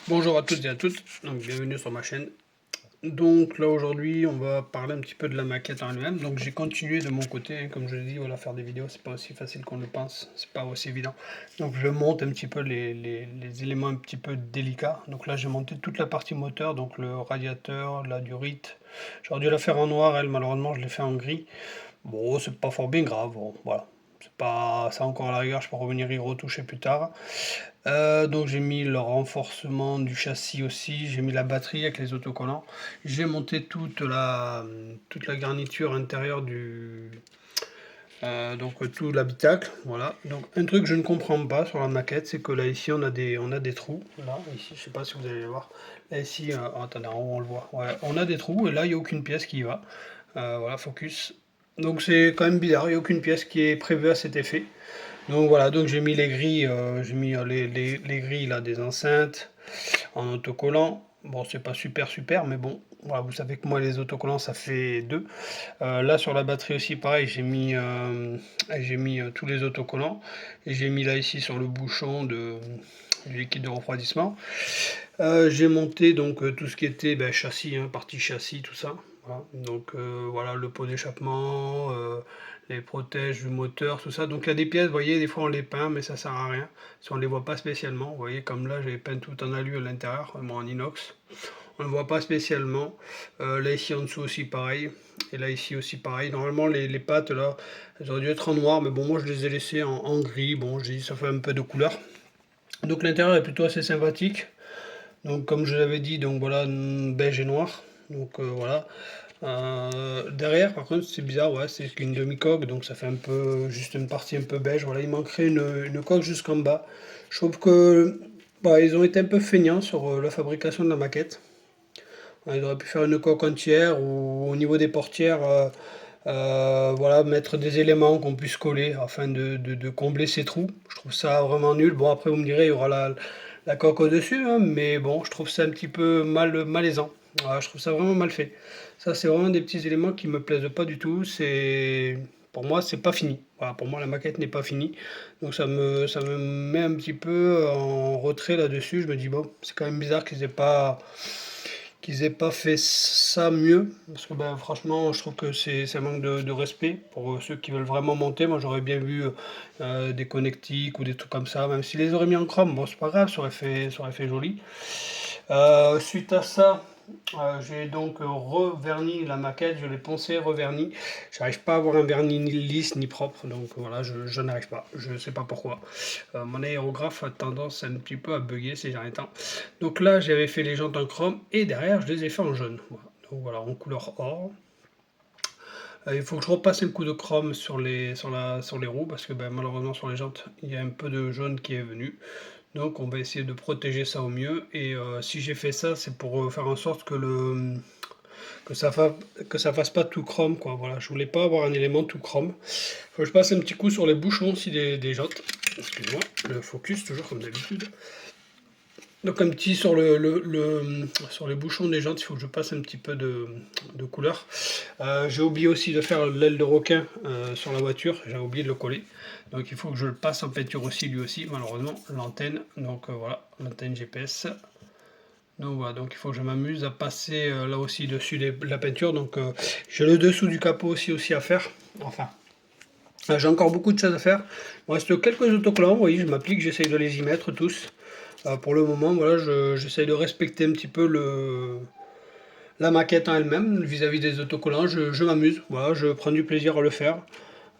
Bonjour à toutes et à toutes, donc bienvenue sur ma chaîne. Donc là aujourd'hui on va parler un petit peu de la maquette en elle-même. Donc j'ai continué de mon côté, hein, comme je l'ai dit, voilà, faire des vidéos c'est pas aussi facile qu'on le pense, c'est pas aussi évident. Donc je monte un petit peu les éléments un petit peu délicats. Donc là j'ai monté toute la partie moteur, donc le radiateur, la durite. J'aurais dû la faire en noir, elle malheureusement je l'ai fait en gris. Bon, c'est pas fort bien grave, bon, voilà. C'est pas ça encore à la rigueur, je peux revenir y retoucher plus tard. Donc j'ai mis le renforcement du châssis aussi, j'ai mis la batterie avec les autocollants. J'ai monté toute la garniture intérieure donc tout l'habitacle, voilà. Donc un truc que je ne comprends pas sur la maquette, c'est que là ici on a des trous, là, ici, je sais pas si vous allez les voir. Là ici, oh, attendez, en haut on le voit, ouais, on a des trous et là il n'y a aucune pièce qui y va. Voilà, focus. Donc c'est quand même bizarre, il n'y a aucune pièce qui est prévue à cet effet. Donc voilà, donc j'ai mis les grilles, j'ai mis les grilles là des enceintes en autocollant. Bon, c'est pas super, mais bon, voilà, vous savez que moi les autocollants ça fait deux. Là sur la batterie aussi pareil, j'ai mis tous les autocollants et j'ai mis là ici sur le bouchon du liquide de refroidissement. J'ai monté donc tout ce qui était châssis, hein, partie châssis, tout ça. Voilà. Donc voilà le pot d'échappement, les protèges du moteur, tout ça. Donc il y a des pièces, vous voyez, des fois on les peint, mais ça sert à rien. Si on ne les voit pas spécialement, vous voyez, comme là j'ai peint tout en alu à l'intérieur, en inox. On ne voit pas spécialement. Là ici en dessous aussi pareil. Et là ici aussi pareil. Normalement les pattes là, elles auraient dû être en noir, mais bon moi je les ai laissées en gris. Bon j'ai dit ça fait un peu de couleur. Donc l'intérieur est plutôt assez sympathique. Donc comme je l'avais dit, donc voilà, beige et noir. Donc voilà. Derrière par contre c'est bizarre, ouais, c'est qu'une demi-coque, donc ça fait un peu juste une partie un peu beige. Voilà, il manquerait une coque jusqu'en bas. Je trouve que ils ont été un peu feignants sur la fabrication de la maquette. Ils auraient pu faire une coque entière ou au niveau des portières, voilà, mettre des éléments qu'on puisse coller afin de combler ces trous. Je trouve ça vraiment nul. Bon, après, vous me direz, il y aura la coque au-dessus, hein, mais bon, je trouve ça un petit peu malaisant. Voilà, je trouve ça vraiment mal fait. Ça, c'est vraiment des petits éléments qui me plaisent pas du tout. Pour moi, c'est pas fini. Voilà, pour moi, la maquette n'est pas finie. Donc, ça me met un petit peu en retrait là-dessus. Je me dis, bon, c'est quand même bizarre qu'ils aient pas fait ça mieux, parce que franchement je trouve que c'est un manque de respect pour ceux qui veulent vraiment monter. Moi j'aurais bien vu des connectiques ou des trucs comme ça, même s'ils les auraient mis en chrome, bon c'est pas grave, ça aurait fait joli. Suite à ça, j'ai donc reverni la maquette, je l'ai poncé, reverni. J'arrive pas à avoir un vernis ni lisse ni propre, donc voilà, je n'arrive pas. Je sais pas pourquoi. Mon aérographe a tendance un petit peu à bugger ces derniers temps. Donc là, j'avais fait les jantes en chrome et derrière, je les ai fait en jaune. Voilà. Donc voilà, en couleur or. Il faut que je repasse un coup de chrome sur les roues parce que malheureusement sur les jantes, il y a un peu de jaune qui est venu. Donc on va essayer de protéger ça au mieux. Et si j'ai fait ça, c'est pour faire en sorte que ça fasse pas tout chrome, quoi. Voilà, je voulais pas avoir un élément tout chrome. Faut que je passe un petit coup sur les bouchons aussi des jantes. Excusez-moi, le focus toujours comme d'habitude. Donc un petit sur sur les bouchons des jantes, il faut que je passe un petit peu de couleur. J'ai oublié aussi de faire l'aile de requin sur la voiture, j'ai oublié de le coller. Donc il faut que je le passe en peinture aussi, lui aussi, malheureusement, l'antenne. Donc voilà, l'antenne GPS. Donc voilà, donc il faut que je m'amuse à passer là aussi dessus la peinture. Donc j'ai le dessous du capot aussi à faire. Enfin, j'ai encore beaucoup de choses à faire. Il me reste quelques autocollants, vous voyez, je m'applique, j'essaye de les y mettre tous. Pour le moment, voilà, j'essaye de respecter un petit peu la maquette en elle-même vis-à-vis des autocollants. Je m'amuse, voilà, je prends du plaisir à le faire.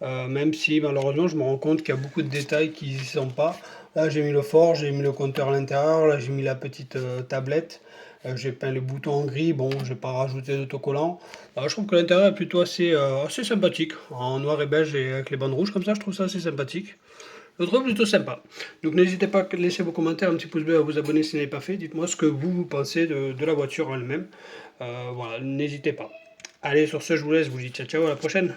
Même si malheureusement je me rends compte qu'il y a beaucoup de détails qui n'y sont pas. Là j'ai mis le fort, j'ai mis le compteur à l'intérieur, là j'ai mis la petite tablette, j'ai peint les boutons en gris, bon j'ai pas rajouté d'autocollant. Je trouve que l'intérieur est plutôt assez sympathique, en noir et beige et avec les bandes rouges comme ça, je trouve ça assez sympathique. Je le trouve plutôt sympa. Donc n'hésitez pas à laisser vos commentaires, un petit pouce bleu, à vous abonner si ce n'est pas fait. Dites-moi ce que vous pensez de la voiture en elle-même. Voilà, n'hésitez pas. Allez, sur ce, je vous laisse, je vous dis ciao ciao, à la prochaine.